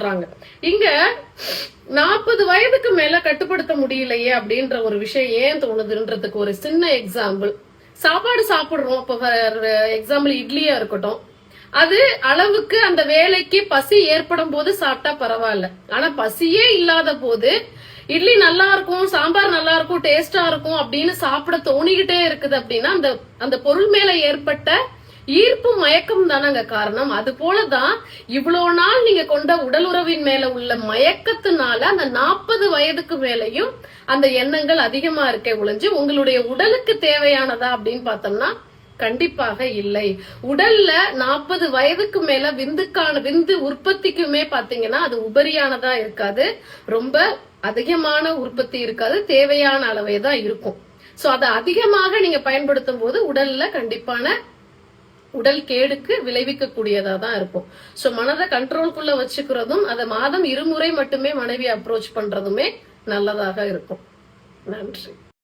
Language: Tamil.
சொல்றாங்க. இங்க 40 வயதுக்கு மேல கட்டுப்படுத்த முடியலையே அப்படின்ற ஒரு விஷயம் ஏன் தோணுதுன்றதுக்கு ஒரு சின்ன எக்ஸாம்பிள். சாப்பாடு சாப்பிடுறோம். இப்ப எக்ஸாம்பிள் இட்லியா இருக்கட்டும், அது அளவுக்கு அந்த வேலைக்கு பசி ஏற்படும் போது சாப்பிட்டா பரவாயில்ல. ஆனா பசியே இல்லாத போது இட்லி நல்லா இருக்கும், சாம்பார் நல்லா இருக்கும், டேஸ்டா இருக்கும் அப்படின்னு சாப்பிட தோணிக்கிட்டே இருக்குது அப்படின்னா அந்த பொருள் மேல ஏற்பட்ட ஈர்ப்பு மயக்கம் தானங்க காரணம். அது போலதான் இவ்வளவு நாள் நீங்க கொண்ட உடல் உறவின் மேல உள்ள மயக்கத்தினால அந்த 40 வயதுக்கு மேலையும் அந்த எண்ணங்கள் அதிகமா இருக்கே ஒழிஞ்சு உங்களுடைய உடலுக்கு தேவையானதா அப்படின்னு பார்த்தோம்னா கண்டிப்பாக இல்லை. உடல்ல 40 வயதுக்கு மேல விந்து உற்பத்திக்குமே பாத்தீங்கன்னா அது உபரியானதா இருக்காது, ரொம்ப அதிகமான உற்பத்தி இருக்காது, தேவையான அளவே தான் இருக்கும். சோ அதை அதிகமாக நீங்க பயன்படுத்தும் போது உடல்ல கண்டிப்பான உடல் கேடுக்கு விளைவிக்க கூடியதா தான் இருக்கும். சோ மனதை கண்ட்ரோல்குள்ள வச்சுக்கிறதும் அதை மாதம் 2 முறை மட்டுமே மனைவி அப்ரோச் பண்றதுமே நல்லதாக இருக்கும். நன்றி.